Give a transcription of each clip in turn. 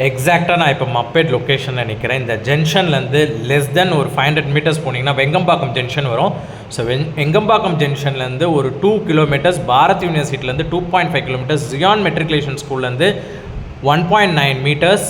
எக்ஸாக்டாக நான் இப்போ மப்பேட் லொக்கேஷனில் நிற்கிறேன். இந்த ஜங்ஷன்லேருந்து லெஸ் தென் ஒரு 500 மீட்டர்ஸ் போனீங்கன்னா வெங்கம்பாக்கம் ஜங்ஷன் வரும். ஸோ வெங்கம்பாக்கம் ஜங்ஷன்லேருந்து ஒரு 2 kilometres, Bharat யூனிவர்சிட்டிலேருந்து 2.5 kilometres, Ziyan matriculation ஸ்கூல்லேருந்து 1.9 மீட்டர்ஸ்,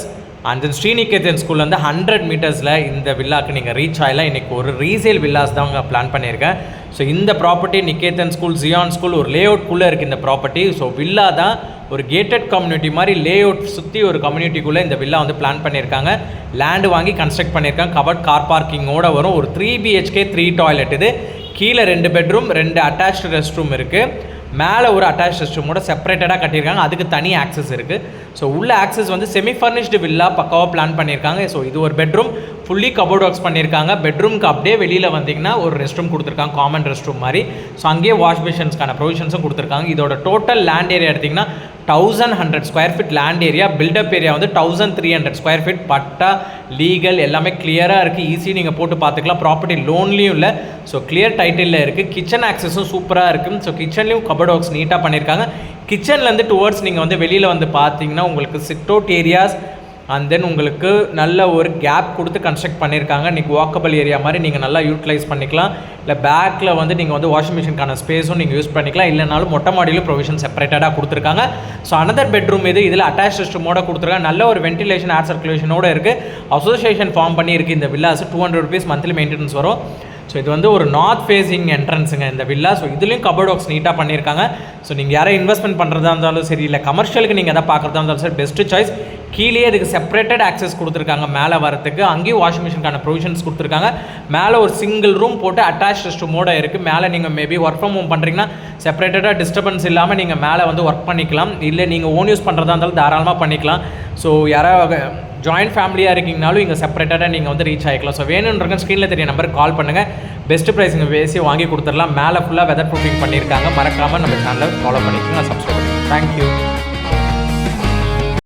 அண்ட் தென் ஸ்ரீநிகேதன் ஸ்கூல்லேருந்து 100 மீட்டர்ஸில் இந்த வில்லாக்கு நீங்கள் ரீச் ஆகலாம். இன்றைக்கி ஒரு ரீசேல் வில்லாஸ் தான் அவங்க பிளான் பண்ணியிருக்கேன். ஸோ இந்த property Niketan school, Ziyan school ஒரு லே அவுட்குள்ளே இருக்குது இந்த ப்ராப்பர்ட்டி. ஸோ வில்லா தான் ஒரு கேட்டட் கம்யூனிட்டி மாதிரி லே அவுட் சுற்றி ஒரு கம்யூனிட்டிக்குள்ளே இந்த வில்லா வந்து பிளான் பண்ணியிருக்காங்க. லேண்டு வாங்கி கன்ஸ்ட்ரக்ட் பண்ணியிருக்காங்க. கவர்ட் கார் பார்க்கிங்கோடு வரும். ஒரு 3 BHK 3 டாய்லெட். இது கீழே 2 பெட்ரூம், 2 அட்டாச்டு ரெஸ்ட் ரூம் இருக்குது. மேலே ஒரு அட்டாச் ரெஸ்ட் ரூமோட செப்பரேட்டடாக கட்டியிருக்காங்க. அதுக்கு தனி ஆக்சஸ் இருக்குது. ஸோ உள்ள ஆக்சஸ் வந்து செமி ஃபர்னிஷ்டு வில்லா பக்காவாக பிளான் பண்ணியிருக்காங்க. ஸோ இது ஒரு பெட்ரூம், ஃபுல்லி கபோர்ட் ஒர்க்ஸ் பண்ணியிருக்காங்க. பெட்ரூம்க்கு அப்படியே வெளியில் வந்தீங்கன்னா ஒரு ரெஸ்ட் ரூம் கொடுத்துருக்காங்க, காமன் ரெஸ்ட் ரூம் மாதிரி. ஸோ அங்கேயே வாஷ் பேஷன்ஸ்க்கான ப்ரொவிஷன்ஸும் கொடுத்துருக்காங்க. இதோட டோட்டல் லேண்ட் ஏரியா எடுத்திங்கன்னா 1100 square feet land area. Built up area வந்து 1300 ஸ்கொயர் ஃபீட். பட்டா லீகல் எல்லாமே கிளியராக இருக்குது. ஈஸி நீங்கள் போட்டு பார்த்துக்கலாம். ப்ராப்பர்ட்டி லோன்லேயும் இல்லை. ஸோ கிளியர் டைட்டிலில் இருக்குது. கிச்சன் ஆக்சஸும் சூப்பராக இருக்குது. ஸோ கிச்சன்லேயும் கபோர்ட் ஒர்க்ஸ் நீட்டாக பண்ணியிருக்காங்க. கிச்சன்லேருந்து டுவர்ட்ஸ் நீங்கள் வந்து வெளியில் வந்து பார்த்தீங்கன்னா உங்களுக்கு sit out areas and then உங்களுக்கு நல்ல ஒரு கேப் கொடுத்து கன்ஸ்ட்ரக்ட் பண்ணியிருக்காங்க. இன்றைக்கி வாக்கபிள் ஏரியா மாதிரி நீங்கள் நல்லா யூட்டிலைஸ் பண்ணிக்கலாம். இல்லை பேக்கில் வந்து நீங்கள் வந்து வாஷிங் மிஷினுக்கான ஸ்பேஸும் நீங்கள் யூஸ் பண்ணிக்கலாம். இல்லைனாலும் மொட்டை மாடியிலும் ப்ரொவிஷன் செப்பரேட்டடாக கொடுத்துருக்காங்க. ஸோ அனதர் பெட்ரூம் இதில் அட்டாச் ரெஸ்ட்ரூமோட கொடுத்துருக்காங்க. நல்ல ஒரு வென்டிலேஷன், ஏர் சர்க்குலேஷனோடு இருக்குது. அசோசியேஷன் ஃபார்ம் பண்ணி இருக்குது இந்த வில்லாஸ். 200 rupees மந்த்லி மெயின்டெனன்ஸ் வரும். ஸோ இது வந்து ஒரு நார்த் ஃபேஸிங் என்ட்ரன்ஸுங்க இந்த வில்லா. ஸோ இதுலேயும் கபோர்ட் ஒர்க்ஸ் நீட்டாக பண்ணியிருக்காங்க. ஸோ நீங்கள் யாரும் இன்வெஸ்ட்மெண்ட் பண்ணுறதா இருந்தாலும் சரி, இல்லை கமர்ஷியலுக்கு நீங்கள் எதாவது பார்க்குறதா இருந்தாலும் சரி, பெஸ்ட்டு சாய்ஸ். கீழே இதுக்கு செப்பரேட்டட் ஆக்சஸ் கொடுத்துருக்காங்க மேலே வரத்துக்கு. அங்கேயும் வாஷிங் மிஷினுக்கான ப்ரொவிஷன்ஸ் கொடுத்துருக்காங்க. மேலே ஒரு சிங்கிள் ரூம் போட்டு அட்டாச் ரெஸ்ட் ரூமோட இருக்குது. மேலே நீங்கள் மேபி ஒர்க் ஃப்ரம் ஹோம் பண்ணுறீங்கன்னா செப்பரேட்டடாக டிஸ்டர்பன்ஸ் இல்லாமல் நீங்கள் மேலே வந்து ஒர்க் பண்ணிக்கலாம். இல்லை நீங்கள் ஓன் யூஸ் பண்ணுறதா இருந்தாலும் தாராளமாக பண்ணிக்கலாம். ஸோ யாராவது ஜாயின்ட் ஃபேமிலியாக இருக்கீங்கனாலும் இங்கே செப்பரேட்டடாக நீங்கள் வந்து ரீச் ஆகிக்கலாம். ஸோ வேணுன்றங்க ஸ்க்ரீனில் தெரிய நம்பருக்கு கால் பண்ணுங்கள். பெஸ்ட்டு ப்ரைஸிங்க பேசி வாங்கி கொடுத்துடலாம். மேலே ஃபுல்லாக வெதர் ப்ரூஃபிங் பண்ணியிருக்காங்க. மறக்காமல் நம்ம சேனலை ஃபாலோ பண்ணிக்கோங்க, சப்ஸ்கிரைப் பண்ணுங்கள். தேங்க்யூ.